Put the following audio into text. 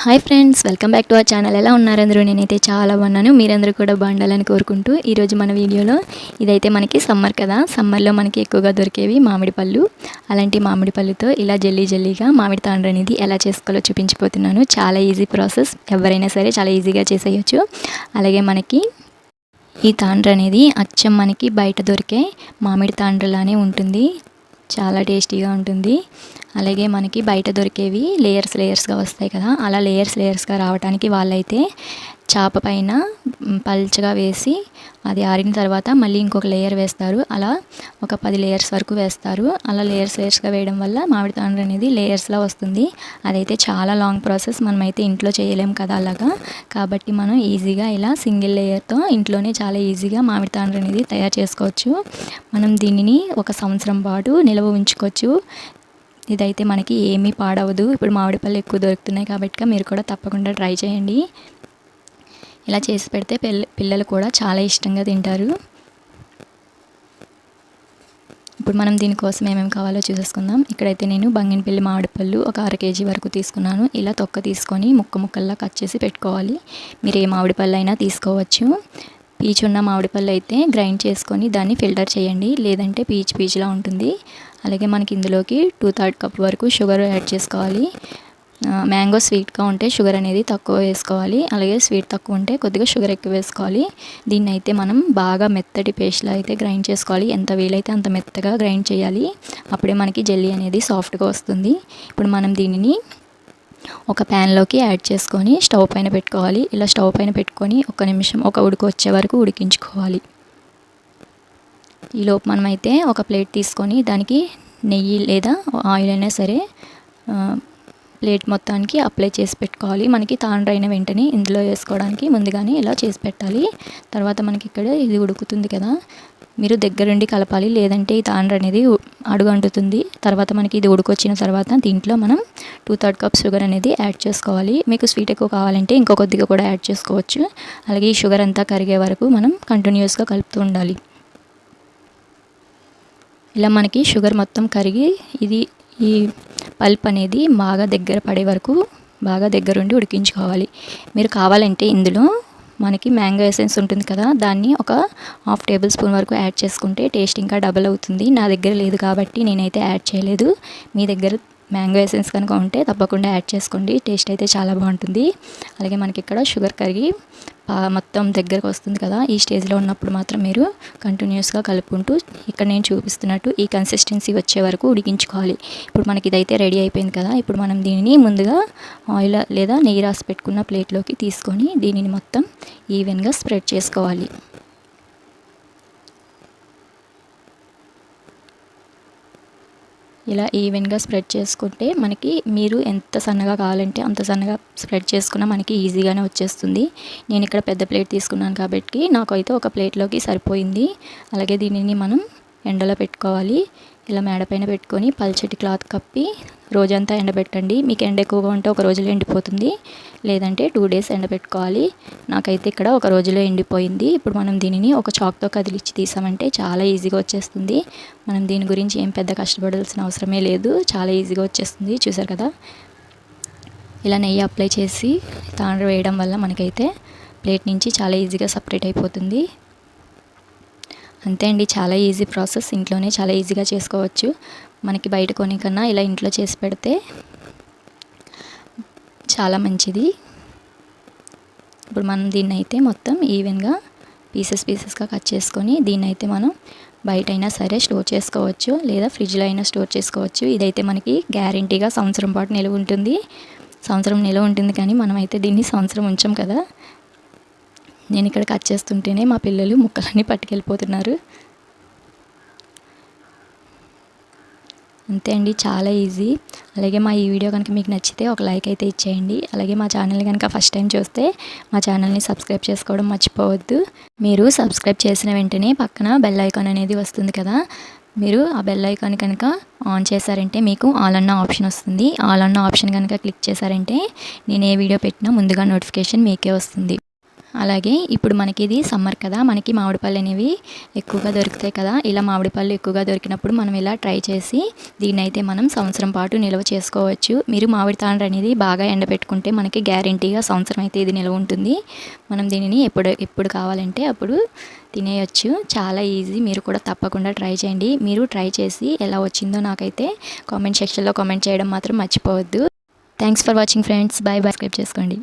Hi friends, welcome back to our channel. ఎలా ఉన్నారు అందరూ? నేనైతే చాలా బాగున్నాను. మీరందరూ కూడా బాగుండాలని కోరుకుంటూ ఈరోజు మన వీడియోలో ఇదైతే మనకి సమ్మర్ కదా, సమ్మర్లో మనకి ఎక్కువగా దొరికేవి మామిడి పళ్ళు. అలాంటి మామిడి పళ్ళుతో ఇలా జల్లీగా మామిడి తాండ్ర అనేది ఎలా చేసుకోవాలో చూపించిపోతున్నాను. చాలా ఈజీ ప్రాసెస్, ఎవరైనా సరే చాలా ఈజీగా చేసేయచ్చు. అలాగే మనకి ఈ తాండ్ర అనేది అచ్చం మనకి బయట దొరికే మామిడి తాండ్రలానే ఉంటుంది. చాలా టేస్టీగా ఉంటుంది. అలాగే మనకి బయట దొరికేవి లేయర్స్గా వస్తాయి కదా, అలా లేయర్స్గా రావడానికి వాళ్ళైతే చాప పైన పల్చగా వేసి అది ఆరిన తర్వాత మళ్ళీ ఇంకొక లేయర్ వేస్తారు. అలా ఒక 10 లేయర్స్ వరకు వేస్తారు. అలా లేయర్స్గా వేయడం వల్ల మామిడి తాండ్ర అనేది లేయర్స్లా వస్తుంది. అదైతే చాలా లాంగ్ ప్రాసెస్, మనమైతే ఇంట్లో చేయలేం కదా అలాగా. కాబట్టి మనం ఈజీగా ఇలా సింగిల్ లేయర్తో ఇంట్లోనే చాలా ఈజీగా మామిడి తాండ్ర అనేది తయారు చేసుకోవచ్చు. మనం దీనిని 1 సంవత్సరం పాటు నిల్వ ఉంచుకోవచ్చు. ఇదైతే మనకి ఏమీ పాడవదు. ఇప్పుడు మామిడి పళ్ళు ఎక్కువ దొరుకుతున్నాయి కాబట్టి మీరు కూడా తప్పకుండా ట్రై చేయండి. ఇలా చేసి పెడితే పిల్లలు కూడా చాలా ఇష్టంగా తింటారు. ఇప్పుడు మనం దీనికోసం ఏమేమి కావాలో చూసేసుకుందాం. ఇక్కడైతే నేను బంగినపల్లి మామిడి పళ్ళు ఒక 1/2 kg వరకు తీసుకున్నాను. ఇలా తొక్క తీసుకొని ముక్కల్లా కట్ చేసి పెట్టుకోవాలి. మీరు ఏ మామిడి పళ్ళు అయినా తీసుకోవచ్చు. పీచున్న మామిడి పళ్ళు అయితే గ్రైండ్ చేసుకొని దాన్ని ఫిల్టర్ చేయండి, లేదంటే పీచులా ఉంటుంది. అలాగే మనకి ఇందులోకి 2/3 కప్ వరకు షుగర్ యాడ్ చేసుకోవాలి. మ్యాంగో స్వీట్గా ఉంటే షుగర్ అనేది తక్కువ వేసుకోవాలి. అలాగే స్వీట్ తక్కువ ఉంటే కొద్దిగా షుగర్ ఎక్కువ వేసుకోవాలి. దీన్ని అయితే మనం బాగా మెత్తటి పేస్ట్లా అయితే గ్రైండ్ చేసుకోవాలి. ఎంత వీలైతే అంత మెత్తగా గ్రైండ్ చేయాలి. అప్పుడే మనకి జెల్లీ అనేది సాఫ్ట్గా వస్తుంది. ఇప్పుడు మనం దీనిని ఒక ప్యాన్లోకి యాడ్ చేసుకొని స్టవ్ పైన పెట్టుకోవాలి. ఇలా స్టవ్ పైన పెట్టుకొని 1 నిమిషం ఉడుకు వచ్చే వరకు ఉడికించుకోవాలి. ఈలోపు మనమైతే ఒక ప్లేట్ తీసుకొని దానికి నెయ్యి లేదా ఆయిల్ అయినా సరే ప్లేట్ మొత్తానికి అప్లై చేసి పెట్టుకోవాలి. మనకి తాండ్ర అయిన వెంటనే ఇందులో వేసుకోవడానికి ముందుగానే ఇలా చేసి పెట్టాలి. తర్వాత మనకి ఇక్కడ ఇది ఉడుకుతుంది కదా, మీరు దగ్గరుండి కలపాలి, లేదంటే ఈ తాండ్ర అనేది అడుగు అంటుతుంది. తర్వాత మనకి ఇది ఉడుకొచ్చిన తర్వాత దీంట్లో మనం 2/3 కప్ షుగర్ అనేది యాడ్ చేసుకోవాలి. మీకు స్వీట్ ఎక్కువ కావాలంటే ఇంకో కొద్దిగా కూడా యాడ్ చేసుకోవచ్చు. అలాగే ఈ షుగర్ అంతా కరిగే వరకు మనం కంటిన్యూస్గా కలుపుతూ ఉండాలి. ఇలా మనకి షుగర్ మొత్తం కరిగి ఈ పల్ప్ అనేది బాగా దగ్గర పడే వరకు బాగా దగ్గరుండి ఉడికించుకోవాలి. మీరు కావాలంటే ఇందులో మనకి మ్యాంగో ఎసెన్స్ ఉంటుంది కదా, దాన్ని ఒక 1/2 టేబుల్ స్పూన్ వరకు యాడ్ చేసుకుంటే టేస్ట్ ఇంకా డబల్ అవుతుంది. నా దగ్గర లేదు కాబట్టి నేనైతే యాడ్ చేయలేదు. మీ దగ్గర మ్యాంగో ఎసెన్స్ కనుక ఉంటే తప్పకుండా యాడ్ చేసుకోండి. టేస్ట్ అయితే చాలా బాగుంటుంది. అలాగే మనకి ఇక్కడ షుగర్ కరిగి మొత్తం దగ్గరకు వస్తుంది కదా, ఈ స్టేజ్లో ఉన్నప్పుడు మాత్రం మీరు కంటిన్యూస్గా కలుపుకుంటూ ఇక్కడ నేను చూపిస్తున్నట్టు ఈ కన్సిస్టెన్సీ వచ్చే వరకు ఉడికించుకోవాలి. ఇప్పుడు మనకి ఇదైతే రెడీ అయిపోయింది కదా, ఇప్పుడు మనం దీనిని ముందుగా ఆయిల్ లేదా నెయ్యి రాసి పెట్టుకున్న ప్లేట్లోకి తీసుకొని దీనిని మొత్తం ఈవెన్గా స్ప్రెడ్ చేసుకోవాలి. ఇలా ఈవెన్గా స్ప్రెడ్ చేసుకుంటే మనకి మీరు ఎంత సన్నగా కావాలంటే అంత సన్నగా స్ప్రెడ్ చేసుకున్నా మనకి ఈజీగానే వచ్చేస్తుంది. నేను ఇక్కడ పెద్ద ప్లేట్ తీసుకున్నాను కాబట్టి నాకు అయితే ఒక ప్లేట్లోకి సరిపోయింది. అలాగే దీనిని మనం ఎండలో పెట్టుకోవాలి. ఇలా మేడపైన పెట్టుకొని పల్చటి క్లాత్ కప్పి రోజంతా ఎండబెట్టండి. మీకు ఎండ ఎక్కువగా ఉంటే ఒక రోజులో ఎండిపోతుంది, లేదంటే 2 days ఎండబెట్టుకోవాలి. నాకైతే ఇక్కడ ఒక రోజులో ఎండిపోయింది. ఇప్పుడు మనం దీనిని ఒక చాక్తో కదిలిచ్చి తీసామంటే చాలా ఈజీగా వచ్చేస్తుంది. మనం దీని గురించి ఏం పెద్ద కష్టపడాల్సిన అవసరమే లేదు, చాలా ఈజీగా వచ్చేస్తుంది. చూసారు కదా, ఇలా నెయ్యి అప్లై చేసి తాండ్ర వేయడం వల్ల మనకైతే ప్లేట్ నుంచి చాలా ఈజీగా సపరేట్ అయిపోతుంది. అంతే అండి, చాలా ఈజీ ప్రాసెస్. ఇంట్లోనే చాలా ఈజీగా చేసుకోవచ్చు. మనకి బయట కొనే కన్నా ఇలా ఇంట్లో చేసి పెడితే చాలా మంచిది. ఇప్పుడు మనం దీన్ని అయితే మొత్తం ఈవెన్గా పీసెస్గా కట్ చేసుకొని దీన్ని అయితే మనం బయట అయినా సరే స్టోర్ చేసుకోవచ్చు, లేదా ఫ్రిడ్జ్లో అయినా స్టోర్ చేసుకోవచ్చు. ఇదైతే మనకి గ్యారెంటీగా సంవత్సరం పాటు నిల్వ ఉంటుంది. సంవత్సరం నిల్వ ఉంటుంది, కానీ మనమైతే దీన్ని సంవత్సరం ఉంచాం కదా. నేను ఇక్కడ కట్ చేస్తుంటేనే మా పిల్లలు ముక్కలన్నీ పట్టుకెళ్ళిపోతున్నారు. అంతే అండి, చాలా ఈజీ. అలాగే మా ఈ వీడియో కనుక మీకు నచ్చితే ఒక లైక్ అయితే ఇచ్చేయండి. అలాగే మా ఛానల్ని కనుక ఫస్ట్ టైం చూస్తే మా ఛానల్ని సబ్స్క్రైబ్ చేసుకోవడం మర్చిపోవద్దు. మీరు సబ్స్క్రైబ్ చేసిన వెంటనే పక్కన బెల్ ఐకాన్ అనేది వస్తుంది కదా, మీరు ఆ బెల్ ఐకాన్ కనుక ఆన్ చేశారంటే మీకు ఆల్ అన్న ఆప్షన్ వస్తుంది. ఆల్ అన్న ఆప్షన్ కనుక క్లిక్ చేశారంటే నేను ఏ వీడియో పెట్టినా ముందుగా నోటిఫికేషన్ మీకే వస్తుంది. అలాగే ఇప్పుడు మనకి ఇది సమ్మర్ కదా, మనకి మామిడి పళ్ళు అనేవి ఎక్కువగా దొరుకుతాయి కదా. ఇలా మామిడి పళ్ళు ఎక్కువగా దొరికినప్పుడు మనం ఇలా ట్రై చేసి దీన్ని అయితే మనం సంవత్సరం పాటు నిల్వ చేసుకోవచ్చు. మీరు మామిడి తాండ్ర అనేది బాగా ఎండబెట్టుకుంటే మనకి గ్యారెంటీగా సంవత్సరం అయితే ఇది నిల్వ ఉంటుంది. మనం దీనిని ఎప్పుడు కావాలంటే అప్పుడు తినేయచ్చు. చాలా ఈజీ, మీరు కూడా తప్పకుండా ట్రై చేయండి. మీరు ట్రై చేసి ఎలా వచ్చిందో నాకైతే కామెంట్ సెక్షన్లో కామెంట్ చేయడం మాత్రం మర్చిపోవద్దు. Thanks for watching friends. Bye. Subscribe చేసుకోండి.